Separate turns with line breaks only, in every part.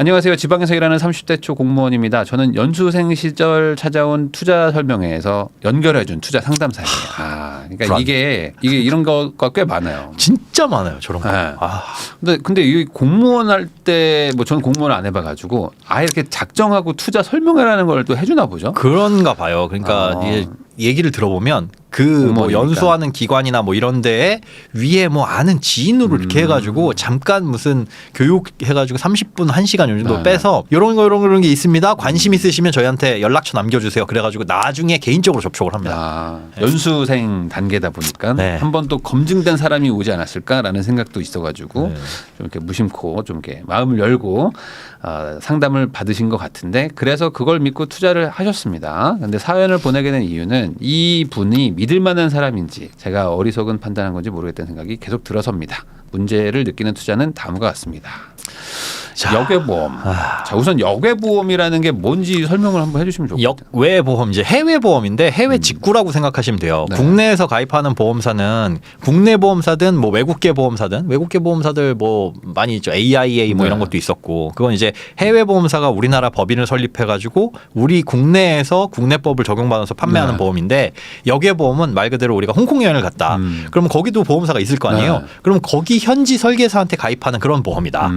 안녕하세요. 지방에서 일하는 30대 초 공무원입니다. 저는 연수생 시절 찾아온 투자 설명회에서 연결해준 투자 상담사예요. 그러니까 이게 이런 거가 꽤 많아요.
진짜 많아요, 저런 거.
네. 근데 이 공무원 할 때 뭐 저는 공무원 안 해봐가지고 아예 이렇게 작정하고 투자 설명회라는 걸 또 해주나 보죠.
그런가 봐요. 그러니까 이게 얘기를 들어보면 그 뭐 연수하는 기관이나 뭐 이런 데에 위에 뭐 아는 지인으로 이렇게 해가지고 잠깐 무슨 교육 해가지고 30분 1시간 정도 빼서 이런 게 있습니다. 관심 있으시면 저희한테 연락처 남겨주세요. 그래가지고 나중에 개인적으로 접촉을 합니다.
연수생 단계다 보니까 한 번 또 검증된 사람이 오지 않았을까라는 생각도 있어가지고 좀 이렇게 무심코 좀 이렇게 마음을 열고 상담을 받으신 것 같은데 그래서 그걸 믿고 투자를 하셨습니다. 근데 사연을 보내게 된 이유는 이 분이 믿을 만한 사람인지 제가 어리석은 판단한 건지 모르겠다는 생각이 계속 들어섭니다. 문제를 느끼는 투자는 다음과 같습니다. 역외보험. 자, 우선 역외보험이라는 게 뭔지 설명을 한번 해주시면 좋겠어요.
역외보험 이제 해외보험인데 해외 직구라고 생각하시면 돼요.
네.
국내에서 가입하는 보험사는 국내 보험사든 뭐 외국계 보험사든 외국계 보험사들 뭐 많이 있죠. AIA 뭐 이런 것도 있었고 그건 이제 해외 보험사가 우리나라 법인을 설립해가지고 우리 국내에서 국내법을 적용받아서 판매하는 보험인데 역외보험은 말 그대로 우리가 홍콩 여행을 갔다. 그러면 거기도 보험사가 있을 거 아니에요. 그럼 거기 현지 설계사한테 가입하는 그런 보험이다.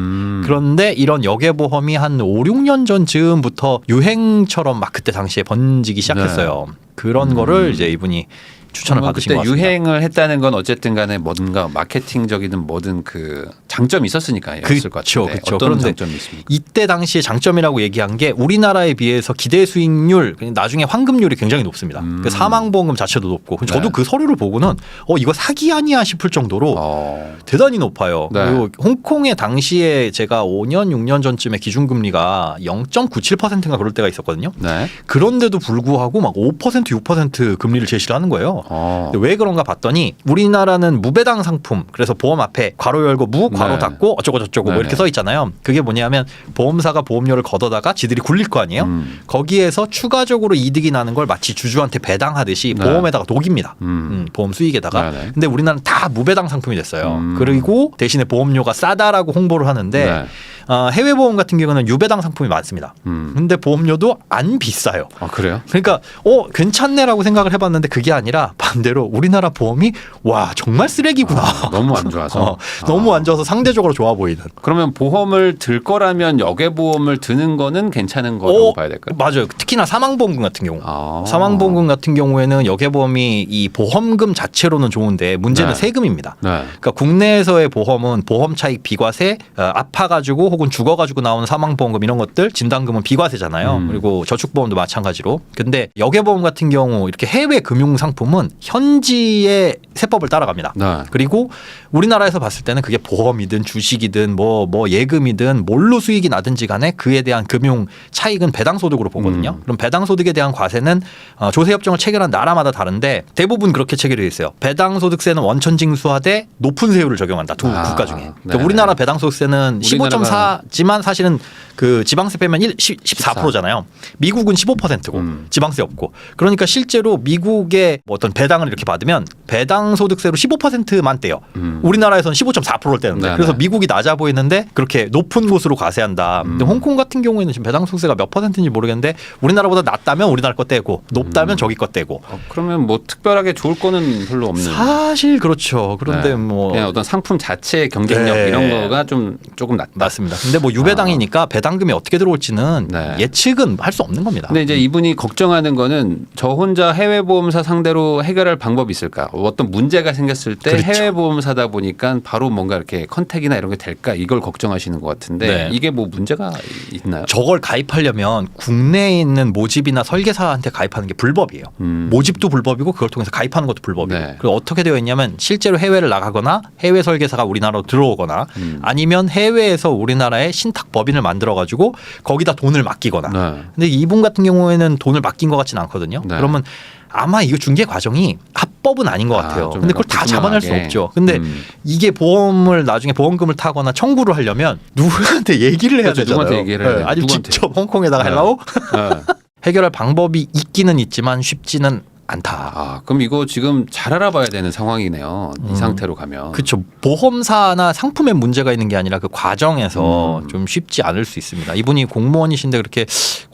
그런데 이런 역외보험이 한 5, 6년 전쯤부터 유행처럼 막 그때 당시에 번지기 시작했어요. 그런 거를 이제 이분이 추천을 받으신 것 같습니다.
그때 유행을 했다는 건 어쨌든 간에 뭔가 마케팅적이든 뭐든 그 장점이 있었으니까 였을 것 같은데 어떤 장점이 있습니까?
이때 당시에 장점이라고 얘기한 게 우리나라에 비해서 기대 수익률 나중에 환급률이 굉장히 높습니다. 그 사망보험금 자체도 높고 저도 그 서류를 보고는 이거 사기 아니야 싶을 정도로 대단히 높아요. 그리고 홍콩에 당시에 제가 5년 6년 전쯤에 기준금리가 0.97%인가 그럴 때가 있었거든요. 그런데도 불구하고 막 5% 6% 금리를 제시를 하는 거예요. 왜 그런가 봤더니 우리나라는 무배당 상품 그래서 보험 앞에 괄호 열고 무 괄호 닫고 어쩌고 저쩌고 뭐 이렇게 써 있잖아요. 그게 뭐냐면 보험사가 보험료를 걷어다가 지들이 굴릴 거 아니에요. 거기에서 추가적으로 이득이 나는 걸 마치 주주한테 배당하듯이 보험에다가 녹입니다. 보험 수익에다가. 근데 우리나라는 다 무배당 상품이 됐어요. 그리고 대신에 보험료가 싸다라고 홍보를 하는데 해외 보험 같은 경우는 유배당 상품이 많습니다. 근데 보험료도 안 비싸요.
그래요?
그러니까 괜찮네라고 생각을 해봤는데 그게 아니라 반대로 우리나라 보험이 와 정말 쓰레기구나.
너무 안 좋아서.
너무 안 좋아서 상대적으로 좋아 보이는.
그러면 보험을 들 거라면 역외보험을 드는 거는 괜찮은 거라고 봐야 될까요?
맞아요. 특히나 사망보험금 같은 경우. 사망보험금 같은 경우에는 역외보험이 이 보험금 자체로는 좋은데 문제는 세금입니다. 그러니까 국내에서의 보험은 보험 차익 비과세 아파가지고 혹은 죽어가지고 나오는 사망보험금 이런 것들 진단금은 비과세잖아요. 그리고 저축보험도 마찬가지로. 근데 역외보험 같은 경우 이렇게 해외 금융상품은 현지의 세법을 따라갑니다. 그리고 우리나라에서 봤을 때는 그게 보험이든 주식이든 뭐 예금이든 뭘로 수익이 나든지 간에 그에 대한 금융 차익은 배당소득으로 보거든요. 그럼 배당소득에 대한 과세는 조세협정을 체결한 나라마다 다른데 대부분 그렇게 체결이 있어요. 배당소득세는 원천징수하되 높은 세율을 적용한다. 두 국가 중에. 그러니까 우리나라 배당소득세는 15.4지만 사실은 그 지방세 빼면 14%잖아요. 미국은 15%고 지방세 없고. 그러니까 실제로 미국의 어떤 배당을 이렇게 받으면 배당소득세로 15%만 떼요. 우리나라에서는 15.4%를 떼는데 그래서 미국이 낮아 보이는데 그렇게 높은 곳으로 과세한다. 근데 홍콩 같은 경우에는 지금 배당소득세가 몇 %인지 모르겠는데 우리나라보다 낮다면 우리나라 거 떼고 높다면 저기 거 떼고.
그러면 뭐 특별하게 좋을 거는 별로 없는.
사실 그렇죠. 그런데 뭐
그냥 어떤 상품 자체의 경쟁력 이런 거가 조금 낮다.
맞습니다. 근데 뭐 유배당이니까 배당금이 어떻게 들어올지는 예측은 할 수 없는 겁니다.
근데 이제 이분이 걱정하는 거는 저 혼자 해외보험사 상대로 해결할 방법이 있을까? 어떤 문제가 생겼을 때 해외보험사다 보니까 바로 뭔가 이렇게 컨택이나 이런 게 될까? 이걸 걱정하시는 것 같은데 이게 뭐 문제가 있나요?
저걸 가입하려면 국내에 있는 모집이나 설계사한테 가입하는 게 불법이에요. 모집도 불법이고 그걸 통해서 가입하는 것도 불법이고. 그리고 어떻게 되어 있냐면 실제로 해외를 나가거나 해외 설계사가 우리나라로 들어오거나 아니면 해외에서 우리나라의 신탁 법인을 만들어 가지고 거기다 돈을 맡기거나. 근데 이분 같은 경우에는 돈을 맡긴 것 같지는 않거든요. 그러면 아마 이거 중개 과정이 합법은 아닌 것 같아요. 근데 그걸 다 잡아낼 수 없죠. 근데 이게 보험을 나중에 보험금을 타거나 청구를 하려면 누구한테 얘기를 해야 되잖아요.
누구한테 얘기를
아니면 직접 홍콩에다가 하려고? 해결할 방법이 있기는 있지만 쉽지는 않다.
그럼 이거 지금 잘 알아봐야 되는 상황이네요. 이 상태로 가면.
그렇죠. 보험사나 상품에 문제가 있는 게 아니라 그 과정에서 좀 쉽지 않을 수 있습니다. 이분이 공무원이신데 그렇게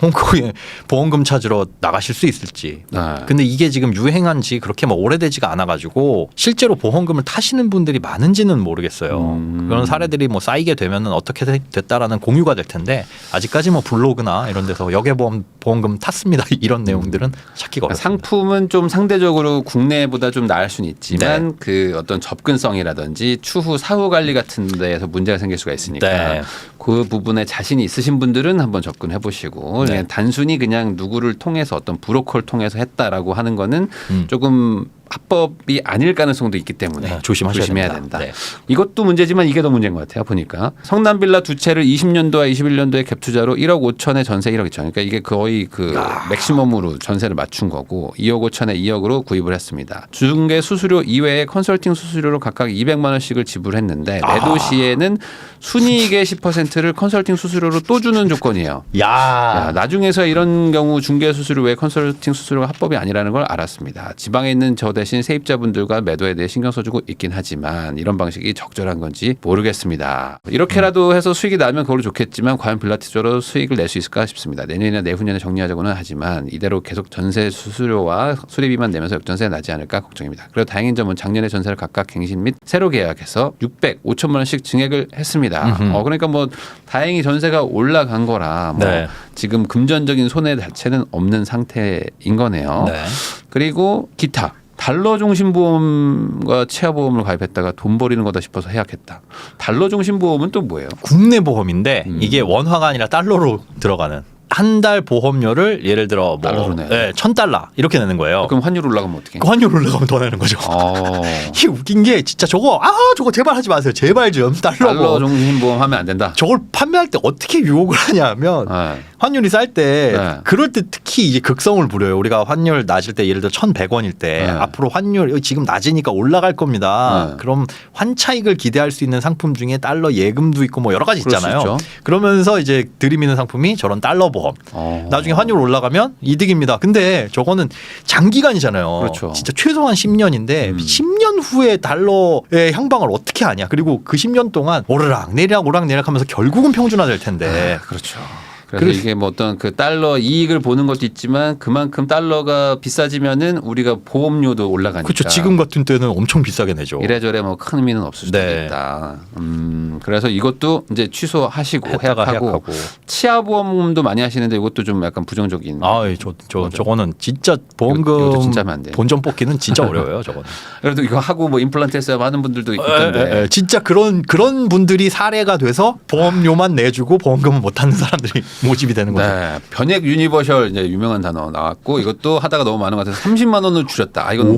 홍콩에 보험금 찾으러 나가실 수 있을지. 근데 이게 지금 유행한 지 그렇게 뭐 오래되지가 않아가지고 실제로 보험금을 타시는 분들이 많은지는 모르겠어요. 그런 사례들이 뭐 쌓이게 되면은 어떻게 됐다라는 공유가 될 텐데 아직까지 뭐 블로그나 이런 데서 여객보험금 탔습니다 이런 내용들은 찾기가 어렵습니다.
상품은 좀 상대적으로 국내보다 좀 나을 수는 있지만 그 어떤 접근성이라든지 추후 사후 관리 같은 데에서 문제가 생길 수가 있으니까 그 부분에 자신이 있으신 분들은 한번 접근해 보시고 그냥 단순히 그냥 누구를 통해서 어떤 브로커를 통해서 했다라고 하는 거는 조금 합법이 아닐 가능성도 있기 때문에 조심해야 된다. 이것도 문제지만 이게 더 문제인 것 같아요. 보니까 성남 빌라 두 채를 20년도와 21년도에 갭 투자로 1억 5천에 전세 1억 2천. 그러니까 이게 거의 그 맥시멈으로 전세를 맞춘 거고 2억 5천에 2억으로 구입을 했습니다. 중개 수수료 이외에 컨설팅 수수료로 각각 200만 원씩을 지불했는데 매도 시에는 순이익의 10%를 컨설팅 수수료로 또 주는 조건이에요. 야, 나중에서 이런 경우 중개 수수료 외에 컨설팅 수수료가 합법이 아니라는 걸 알았습니다. 지방에 있는 저 대신 세입자분들과 매도에 대해 신경 써주고 있긴 하지만 이런 방식이 적절한 건지 모르겠습니다. 이렇게라도 해서 수익이 나면 그걸로 좋겠지만 과연 빌라 투자로 수익을 낼 수 있을까 싶습니다. 내년이나 내후년에 정리하자고는 하지만 이대로 계속 전세 수수료와 수리비만 내면서 역전세가 나지 않을까 걱정입니다. 그리고 다행인 점은 작년에 전세를 각각 갱신 및 새로 계약해서 600, 5천만 원씩 증액을 했습니다. 그러니까 뭐 다행히 전세가 올라간 거라 뭐 지금 금전적인 손해 자체는 없는 상태인 거네요. 그리고 기타. 달러 중심 보험과 치아 보험을 가입했다가 돈 버리는 거다 싶어서 해약했다. 달러 중심 보험은 또 뭐예요?
국내 보험인데 이게 원화가 아니라 달러로 들어가는. 한 달 보험료를 예를 들어 뭐 $1,000 이렇게 내는 거예요.
그럼 환율 올라가면 어떻게?
그 환율 올라가면 더 내는 거죠. 이게 웃긴 게 진짜 저거 제발 하지 마세요. 제발 좀
달러 중심 보험 하면 안 된다.
저걸 판매할 때 어떻게 유혹을 하냐면 환율이 쌀 때 그럴 때 특히 이제 극성을 부려요. 우리가 환율 낮을 때 예를 들어 1,100원일 때 앞으로 환율 지금 낮으니까 올라갈 겁니다. 그럼 환차익을 기대할 수 있는 상품 중에 달러 예금도 있고 뭐 여러 가지 있잖아요. 그러면서 이제 들이미는 상품이 저런 달러 보험. 나중에 환율 올라가면 이득입니다. 근데 저거는 장기간이잖아요.
그렇죠.
진짜 최소한 10년인데 10년 후에 달러의 향방을 어떻게 아냐. 그리고 그 10년 동안 오르락 내리락 하면서 결국은 평준화될 텐데.
그렇죠. 그래서 이게 뭐 어떤 그 달러 이익을 보는 것도 있지만 그만큼 달러가 비싸지면은 우리가 보험료도 올라가니까.
그렇죠. 지금 같은 때는 엄청 비싸게 내죠.
이래저래 뭐 큰 의미는 없을 수도 있다. 그래서 이것도 이제 취소하시고 해약하고 치아 보험도 많이 하시는데 이것도 좀 약간 부정적인.
저거는 진짜 보험금
진짜 안 돼요.
본전 뽑기는 진짜 어려워요. 저거는.
그래도 이거 하고 뭐 임플란트 했어요 하는 분들도 있던데.
진짜 그런 분들이 사례가 돼서 보험료만 내주고 보험금은 못 하는 사람들이 모집이 되는 거죠.
변액 유니버셜 이제 유명한 단어 나왔고 이것도 하다가 너무 많은 것 같아서 30만 원을 줄였다. 이건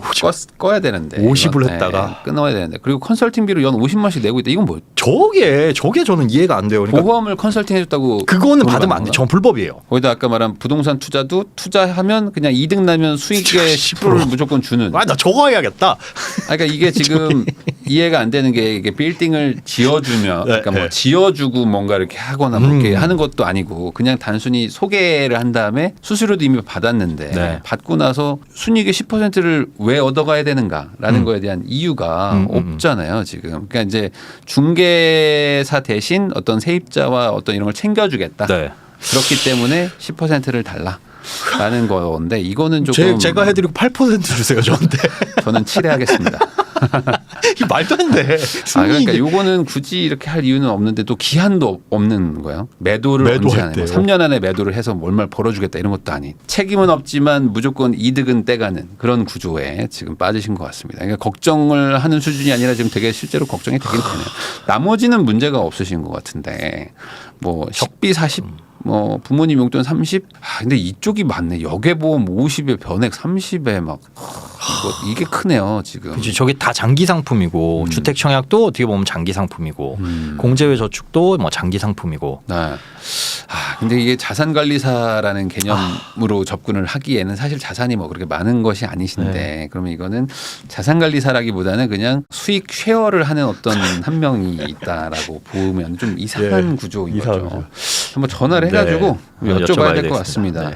꺼야 되는데
50을 했다가
끊어야 되는데 그리고 컨설팅비로 연 50만씩 내고 있다. 이건 뭐?
저게 저는 이해가 안 돼요. 그러니까
보험을 컨설팅 해줬다고
그거는 받으면 안 돼. 전 불법이에요.
거기다 아까 말한 부동산 투자도 투자하면 그냥 이득 나면 수익의 10%를 무조건 주는.
나 저거 해야겠다.
그러니까 이게 지금 이해가 안 되는 게 이게 빌딩을 지어주면 그러니까 뭐 지어주고 뭔가 이렇게 하거나 뭐 이렇게 하는 것도 아니고 그냥 단순히 소개를 한 다음에 수수료도 이미 받았는데 받고 나서 순이익의 10%를 왜 얻어가야 되는가라는 거에 대한 이유가 없잖아요 지금. 그러니까 이제 중개사 대신 어떤 세입자와 어떤 이런 걸 챙겨주겠다. 그렇기 때문에 10%를 달라라는 건데 이거는 조금
제가 해드리고 8% 주세요 저한테.
저는 7회 하겠습니다.
이 말도 안 돼.
그러니까 요거는 굳이 이렇게 할 이유는 없는데 또 기한도 없는 거예요. 매도를 언제 하는 거예요. 3년 안에 매도를 해서 얼마를 벌어주겠다 이런 것도 아닌. 책임은 없지만 무조건 이득은 떼가는 그런 구조에 지금 빠지신 것 같습니다. 그러니까 걱정을 하는 수준이 아니라 지금 되게 실제로 걱정이 되긴 되네요. 나머지는 문제가 없으신 것 같은데 뭐 식비 40 뭐 부모님 용돈 30. 근데 이쪽이 많네. 여객보험 50에 변액 30에 막 이게 크네요 지금.
그치, 저게 다 장기 상품이고 주택 청약도 어떻게 보면 장기 상품이고 공제외 저축도 뭐 장기 상품이고.
근데 이게 자산관리사라는 개념으로 접근을 하기에는 사실 자산이 뭐 그렇게 많은 것이 아니신데 그러면 이거는 자산관리사라기보다는 그냥 수익 쉐어를 하는 어떤 한 명이 있다라고 보면 좀 이상한 구조인 거죠. 한번 전화를 해가지고 여쭤봐야 될 것 같습니다.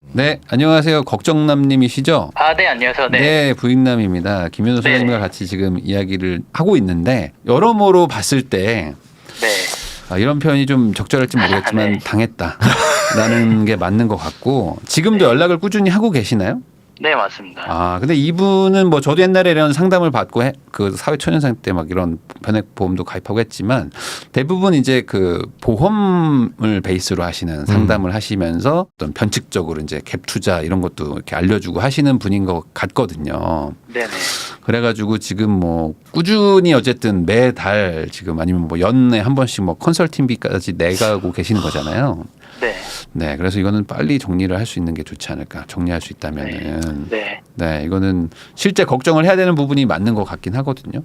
네, 안녕하세요. 걱정남님이시죠?
네, 안녕하세요. 네.
네, 부인남입니다. 김현우 선생님과 같이 지금 이야기를 하고 있는데 여러모로 봤을 때
네.
이런 표현이 좀 적절할지 모르겠지만
네.
당했다라는 게 맞는 것 같고 지금도 연락을 꾸준히 하고 계시나요?
네, 맞습니다.
근데 이분은 뭐 저도 옛날에 이런 상담을 받고 그 사회초년생 때 막 이런 변액보험도 가입하고 했지만 대부분 이제 그 보험을 베이스로 하시는 상담을 하시면서 어떤 변칙적으로 이제 갭 투자 이런 것도 이렇게 알려주고 하시는 분인 것 같거든요.
네네.
그래가지고 지금 뭐 꾸준히 어쨌든 매달 지금 아니면 뭐 연에 한 번씩 뭐 컨설팅비까지 내가고 계시는 거잖아요.
네.
네, 그래서 이거는 빨리 정리를 할 수 있는 게 좋지 않을까. 정리할 수 있다면은.
네.
네, 이거는 실제 걱정을 해야 되는 부분이 맞는 것 같긴 하거든요.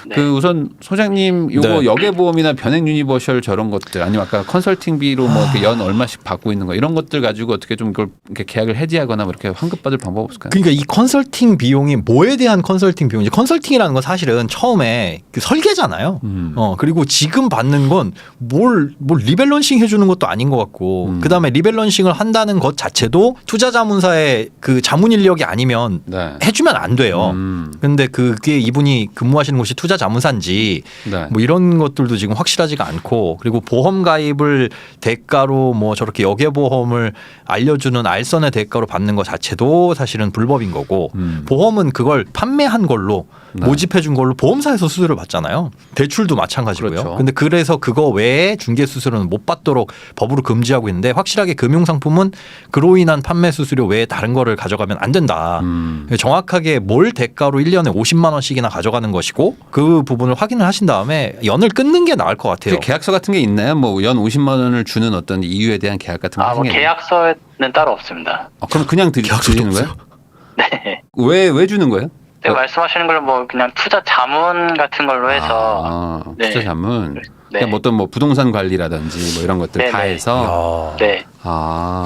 네.
그 우선 소장님 요거
네.
여객보험이나 변액 유니버셜 저런 것들 아니면 아까 컨설팅비로 뭐 이렇게 연 얼마씩 받고 있는 거 이런 것들 가지고 어떻게 좀 이걸 이렇게 계약을 해지하거나 뭐 이렇게 환급받을 방법 없을까요?
그러니까 이 컨설팅 비용이 뭐에 대한 컨설팅 비용인지 컨설팅이라는 건 사실은 처음에 그 설계잖아요. 그리고 지금 받는 건 뭘 리밸런싱 해주는 것도 아닌 것 같고 그다음에 리밸런싱을 한다는 것 자체도 투자자문사의 그 자문 인력이 아니면
네.
해주면 안 돼요. 근데 그게 이분이 근무하시는 곳이 투자자문사인지
네.
뭐 이런 것들도 지금 확실하지가 않고 그리고 보험 가입을 대가로 뭐 저렇게 여객보험을 알려주는 알선의 대가로 받는 것 자체도 사실은 불법인 거고 보험은 그걸 판매한 걸로
네.
모집해 준 걸로 보험사에서 수수료를 받잖아요. 대출도 마찬가지고요.
그렇죠.
근데 그래서 그거 외에 중개 수수료는 못 받도록 법으로 금지하고 있는데 확실하게 금융상품은 그로 인한 판매 수수료 외에 다른 거를 가져가면 안 된다. 정확하게 뭘 대가로 1년에 50만 원씩이나 가져가는 것이고 그 부분을 확인을 하신 다음에 연을 끊는 게 나을 것 같아요.
계약서 같은 게 있나요? 뭐 연 50만 원을 주는 어떤 이유에 대한 계약 같은 거
뭐 계약서는 따로 없습니다.
그럼 그냥 드리는 거예요?
네.
왜 주는 거예요?
네, 말씀하시는 걸로 뭐 그냥 투자 자문 같은 걸로 해서
투자 자문.
네.
그냥 어떤 뭐 부동산 관리라든지 뭐 이런 것들 다 해서.
네.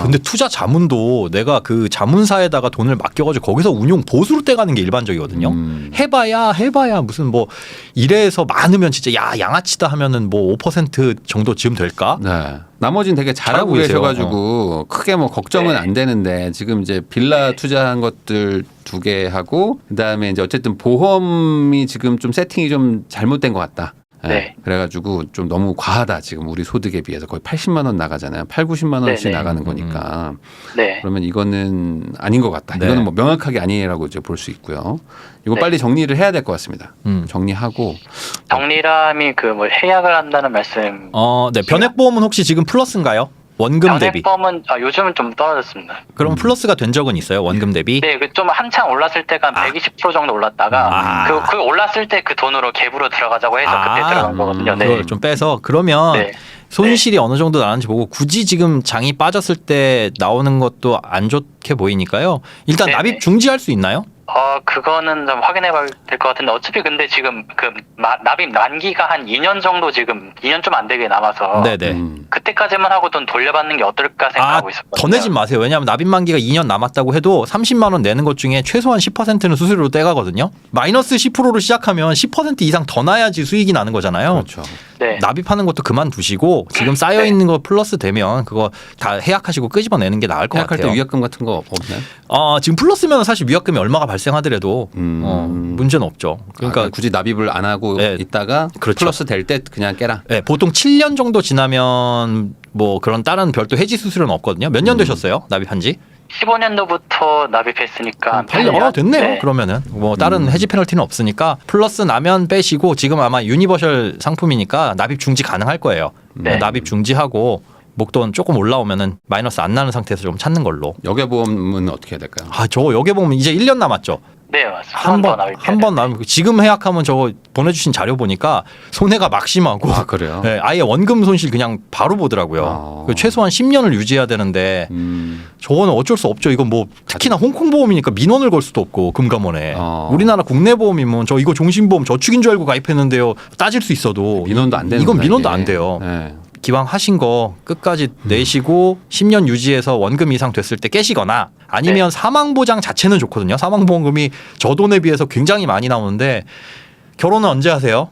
근데 투자 자문도 내가 그 자문사에다가 돈을 맡겨가지고 거기서 운용 보수로 떼가는 게 일반적이거든요. 해봐야 무슨 뭐 이래서 많으면 진짜 양아치다 하면은 뭐 5% 정도 지금 될까?
네. 나머지는 되게 잘하고 계셔가지고 크게 뭐 걱정은 안 되는데 지금 이제 빌라 투자한 것들 2개 하고 그다음에 이제 어쨌든 보험이 지금 좀 세팅이 좀 잘못된 것 같다. 네. 그래가지고 좀 너무 과하다 지금 우리 소득에 비해서 거의 80만 원 나가잖아요. 80-90만 원씩 나가는 거니까.
네.
그러면 이거는 아닌 것 같다.
네.
이거는 뭐 명확하게 아니라고 이제 볼 수 있고요. 이거 빨리 정리를 해야 될 것 같습니다. 정리하고.
정리람이 그 뭐 해약을 한다는 말씀.
네. 변액보험은 혹시 지금 플러스인가요? 원금 대비.
변액보험은 요즘은 좀 떨어졌습니다.
그럼 플러스가 된 적은 있어요? 원금 대비?
네, 그 좀 한창 올랐을 때가 120% 정도 올랐다가 그 올랐을 때 그 돈으로 갭으로 들어가자고 해서 그때 들어간 거거든요. 네.
그걸 좀 빼서 그러면 손실이 어느 정도 나는지 보고 굳이 지금 장이 빠졌을 때 나오는 것도 안 좋게 보이니까요. 일단 납입 중지할 수 있나요?
그거는 좀 확인해 봐야 될 것 같은데 어차피 근데 지금 그 납입 만기가 한 2년 정도 지금 2년 좀 안 되게 남아서
네네.
그때까지만 하고 돈 돌려받는 게 어떨까 생각하고 있었거든요.
더 내진 마세요. 왜냐하면 납입 만기가 2년 남았다고 해도 30만 원 내는 것 중에 최소한 10%는 수수료로 떼가거든요. 마이너스 10%로 시작하면 10% 이상 더 나야지 수익이 나는 거잖아요.
그렇죠.
네.
납입하는 것도 그만두시고 지금 쌓여 있는 거 플러스 되면 그거 다 해약하시고 끄집어내는 게 나을 것
해약할
같아요.
때 위약금 같은 거 없나요?
지금 플러스면 사실 위약금이 얼마가 발생하더라도 문제는 없죠. 그러니까
굳이 납입을 안 하고 있다가
그렇죠.
플러스 될 때 그냥 깨라.
네, 보통 7년 정도 지나면 뭐 그런 다른 별도 해지 수수료는 없거든요. 몇 년 되셨어요? 납입한지?
15년도부터 납입했으니까
8년 됐네요. 그러면은 뭐 다른 해지 페널티는 없으니까 플러스 나면 빼시고 지금 아마 유니버셜 상품이니까 납입 중지 가능할 거예요. 납입 중지하고 목돈 조금 올라오면은 마이너스 안 나는 상태에서 좀 찾는 걸로.
여객보험은 어떻게 해야 될까요?
저거 여객보험 이제 1년 남았죠.
네, 맞습니다.
한 번 나면 지금 해약하면 저거 보내주신 자료 보니까 손해가 막심하고.
그래요?
네, 아예 원금 손실 그냥 바로 보더라고요. 최소한 10년을 유지해야 되는데 저거는 어쩔 수 없죠. 이건 뭐 특히나 홍콩 보험이니까 민원을 걸 수도 없고 금감원에. 우리나라 국내 보험이면 저 이거 종신보험 저축인 줄 알고 가입했는데요. 따질 수 있어도
민원도 안 되는
이건 민원도 안 돼요.
네.
기왕 하신 거 끝까지 내시고 10년 유지해서 원금 이상 됐을 때 깨시거나 아니면 사망보장 자체는 좋거든요. 사망보험금이 저 돈에 비해서 굉장히 많이 나오는데 결혼은 언제 하세요?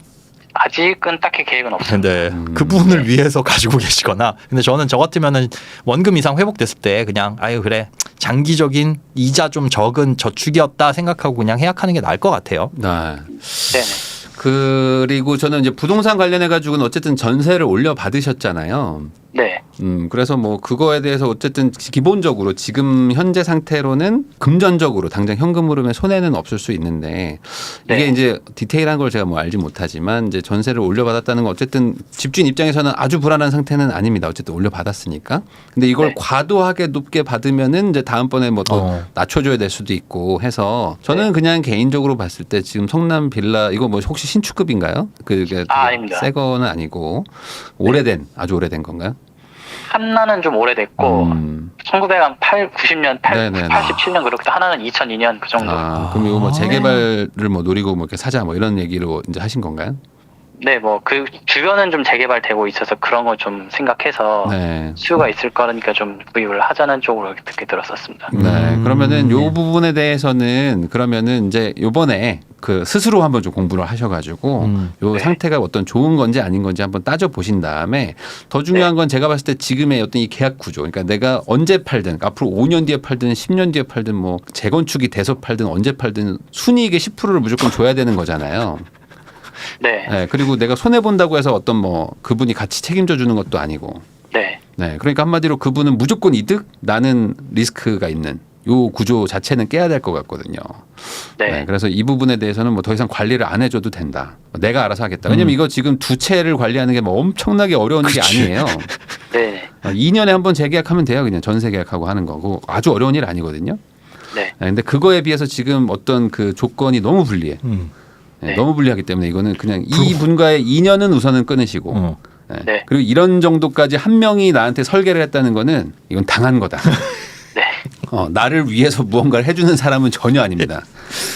아직은 딱히 계획은 없습니다.
근데 그 부분을 위해서 가지고 계시거나 근데 저는 저 같으면은 원금 이상 회복됐을 때 그냥 아유 그래 장기적인 이자 좀 적은 저축이었다 생각하고 그냥 해약하는 게 나을 것 같아요.
네.
네네.
그리고 저는 이제 부동산 관련해 가지고는 어쨌든 전세를 올려 받으셨잖아요.
네.
그래서 뭐 그거에 대해서 어쨌든 기본적으로 지금 현재 상태로는 금전적으로 당장 현금 흐름에 손해는 없을 수 있는데 이게
네.
이제 디테일한 걸 제가 뭐 알지 못하지만 이제 전세를 올려받았다는 건 어쨌든 집주인 입장에서는 아주 불안한 상태는 아닙니다. 어쨌든 올려받았으니까. 근데 이걸
네.
과도하게 높게 받으면은 이제 다음번에 뭐 또 낮춰줘야 될 수도 있고 해서 저는
네.
그냥 개인적으로 봤을 때 지금 성남 빌라 이거 뭐 혹시 신축급인가요? 그게
아닙니다.
새 거는 아니고 오래된 아주 오래된 건가요?
하나는 좀 오래됐고 1990년,
네네네.
87년 그렇게 하나는 2002년 그 정도.
그럼 이거 뭐 재개발을 뭐 노리고 뭐 이렇게 사자 뭐 이런 얘기로 이제 하신 건가요?
네, 뭐 그 주변은 좀 재개발되고 있어서 그런 거 좀 생각해서
네.
수요가 있을 거니까 좀 구입을 하자는 쪽으로 듣게 들었었습니다.
네. 그러면은 요 부분에 대해서는 그러면은 이제 요번에 그 스스로 한번 좀 공부를 하셔가지고 요
네.
상태가 어떤 좋은 건지 아닌 건지 한번 따져 보신 다음에 더 중요한 건 제가 봤을 때 지금의 어떤 이 계약 구조, 그러니까 내가 언제 팔든 앞으로 5년 뒤에 팔든 10년 뒤에 팔든 뭐 재건축이 돼서 팔든 언제 팔든 순이익의 10%를 무조건 줘야 되는 거잖아요.
네.
네. 그리고 내가 손해 본다고 해서 어떤 뭐 그분이 같이 책임져 주는 것도 아니고.
네.
네. 그러니까 한마디로 그분은 무조건 이득, 나는 리스크가 있는 요 구조 자체는 깨야 될 것 같거든요.
네.
네, 그래서 이 부분에 대해서는 뭐 더 이상 관리를 안 해줘도 된다. 내가 알아서 하겠다. 왜냐면 이거 지금 두 채를 관리하는 게 뭐 엄청나게 어려운 일이 아니에요.
네.
2년에 한 번 재계약하면 돼요. 그냥 전세 계약하고 하는 거고 아주 어려운 일 아니거든요.
네.
근데 그거에 비해서 지금 어떤 그 조건이 너무 불리해.
네.
너무 불리하기 때문에 이거는 그냥 이 분과의 인연은 우선은 끊으시고.
네.
그리고 이런 정도까지 한 명이 나한테 설계를 했다는 거는 이건 당한 거다.
네.
나를 위해서 무언가를 해주는 사람은 전혀 아닙니다.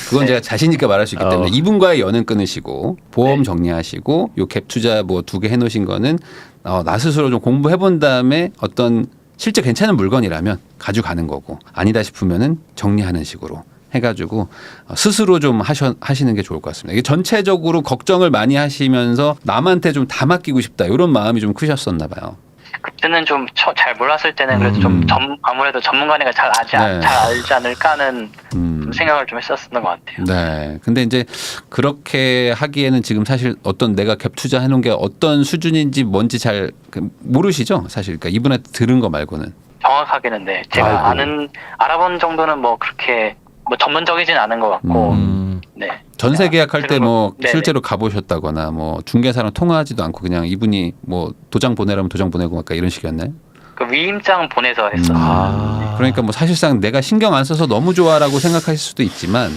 그건
네.
제가 자신 있게 말할 수 있기 때문에 이분과의 연은 끊으시고 보험
네.
정리하시고 요 갭 투자 뭐 2개 해놓으신 거는 나 스스로 좀 공부해 본 다음에 어떤 실제 괜찮은 물건이라면 가져가는 거고 아니다 싶으면은 정리하는 식으로 해가지고 스스로 좀 하시는 게 좋을 것 같습니다. 이게 전체적으로 걱정을 많이 하시면서 남한테 좀 다 맡기고 싶다 이런 마음이 좀 크셨었나 봐요.
그때는 좀 잘 몰랐을 때는 그래도 좀 아무래도 전문가니까 잘 알지 않을까 하는 좀 생각을 좀 했었던 것 같아요.
네. 근데 이제 그렇게 하기에는 지금 사실 어떤 내가 갭 투자 해놓은 게 어떤 수준인지 뭔지 잘 모르시죠? 사실 그러니까 이분한테 들은 거 말고는.
정확하게는 네. 제가 알아본 정도는 뭐 그렇게 뭐 전문적이진 않은 것 같고. 네.
전세 계약할 때 뭐
네네.
실제로 가보셨다거나 뭐 중개사랑 통화하지도 않고 그냥 이분이 뭐 도장 보내라면 도장 보내고 아까 이런 식이었나요?
그 위임장 보내서 했었어요.
그러니까 뭐 사실상 내가 신경 안 써서 너무 좋아라고 생각하실 수도 있지만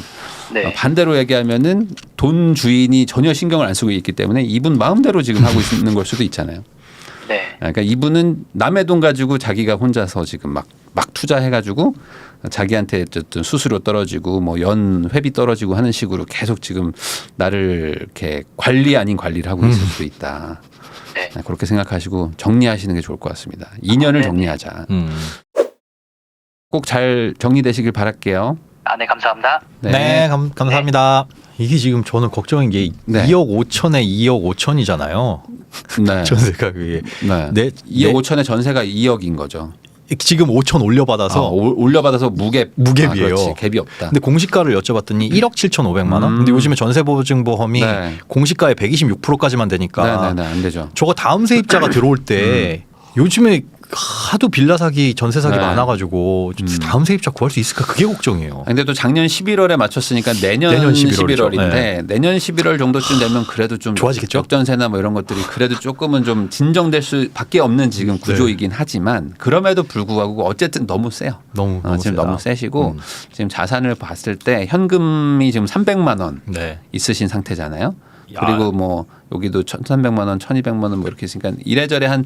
네.
반대로 얘기하면은 돈 주인이 전혀 신경을 안 쓰고 있기 때문에 이분 마음대로 지금 하고 있는 걸 수도 있잖아요.
네.
그러니까 이분은 남의 돈 가지고 자기가 혼자서 지금 막 투자해가지고 자기한테 어쨌든 수수료 떨어지고 뭐 연 회비 떨어지고 하는 식으로 계속 지금 나를 이렇게 관리 아닌 관리를 하고 있을 수도 있다.
네.
그렇게 생각하시고 정리하시는 게 좋을 것 같습니다. 2년을 정리하자. 꼭 잘 정리되시길 바랄게요.
네, 감사합니다.
네, 감사합니다. 이게 지금 저는 걱정인 게 2억 5천에 2억 5천이잖아요.
네.
전세가 그게.
네. 2억 5천에 전세가 2억인 거죠.
지금 5천 올려받아서
올려받아서 무갭이에요.
그렇지,
갭이 없다.
근데 공시가를 여쭤봤더니 1억 7,500만 원. 근데 요즘에 전세보증보험이 공시가의 126%까지만 되니까
안 되죠.
저거 다음 세입자가 들어올 때 요즘에 하도 빌라 사기, 전세 사기 많아가지고 다음 세입자 구할 수 있을까 그게 걱정이에요.
근데 또 작년 11월에 맞췄으니까 내년 11월인데 내년 11월 정도쯤 되면 그래도 좀
좋아지겠죠.
역전세나 뭐 이런 것들이 그래도 조금은 좀 진정될 수밖에 없는 지금 구조이긴 하지만 그럼에도 불구하고 어쨌든 너무 세요.
너무
지금 너무 세시고 지금 자산을 봤을 때 현금이 지금 300만 원 있으신 상태잖아요. 그리고 뭐 여기도 1,300만 원, 1,200만 원 뭐 이렇게 있으니까 이래저래 한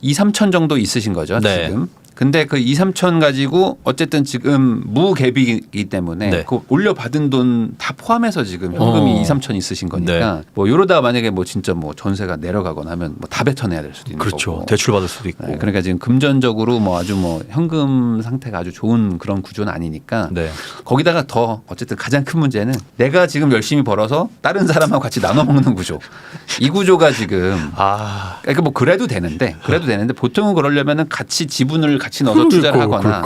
2, 3천 정도 있으신 거죠. 지금. 근데 그 2, 3천 가지고 어쨌든 지금 무갭이기 때문에
네.
그 올려받은 돈 다 포함해서 지금 현금이 2, 3천 있으신 거니까
네.
뭐 이러다 만약에 뭐 진짜 뭐 전세가 내려가거나 하면 뭐 다 뱉어내야 될 수도 있는
그렇죠.
거고.
대출 받을 수도 있고.
네, 그러니까 지금 금전적으로 뭐 아주 뭐 현금 상태가 아주 좋은 그런 구조는 아니니까
네.
거기다가 더 어쨌든 가장 큰 문제는 내가 지금 열심히 벌어서 다른 사람하고 같이 나눠 먹는 구조. 이 구조가 지금 그러니까 뭐 그래도 되는데 보통은 그러려면은 같이 지분을 같이 넣어서 투자를 하거나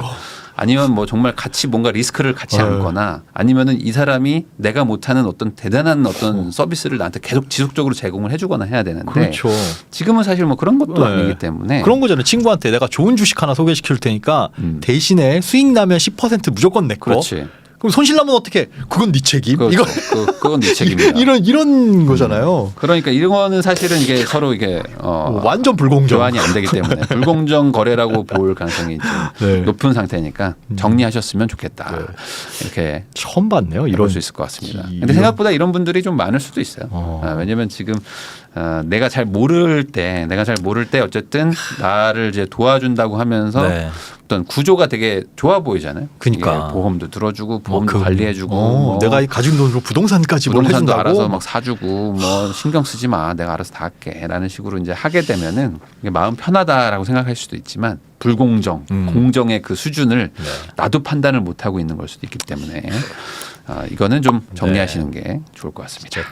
아니면 뭐 정말 같이 뭔가 리스크를 같이 안거나 아니면은 이 사람이 내가 못하는 어떤 대단한 어떤 서비스를 나한테 계속 지속적으로 제공을 해주거나 해야 되는데
그렇죠.
지금은 사실 뭐 그런 것도 아니기 때문에
그런 거잖아요. 친구한테 내가 좋은 주식 하나 소개시킬 테니까 대신에 수익 나면 10% 무조건 내 거.
그렇지.
그럼 손실 나면 어떻게? 그건 네 책임.
그렇죠. 그건 네 책임이다.
이런 거잖아요.
그러니까 이거는 사실은 이게 서로 이게
완전 불공정.
교환이 안 되기 때문에 불공정 거래라고 볼 가능성이 좀 높은 상태니까 정리하셨으면 좋겠다. 이렇게
처음 봤네요.
이럴 수 있을 것 같습니다. 근데 생각보다 이런 분들이 좀 많을 수도 있어요. 왜냐하면 지금 내가 잘 모를 때 어쨌든 나를 이제 도와준다고 하면서 어떤 구조가 되게 좋아 보이잖아요.
그러니까
보험도 들어주고 보험도 관리해주고 뭐
내가 가진 돈으로 부동산까지
부동산도 알아서 막 사주고 뭐 신경 쓰지 마, 내가 알아서 다 할게라는 식으로 이제 하게 되면은 이게 마음 편하다라고 생각할 수도 있지만 불공정, 공정의 그 수준을 나도 판단을 못 하고 있는 걸 수도 있기 때문에 이거는 좀 정리하시는 게 좋을 것 같습니다.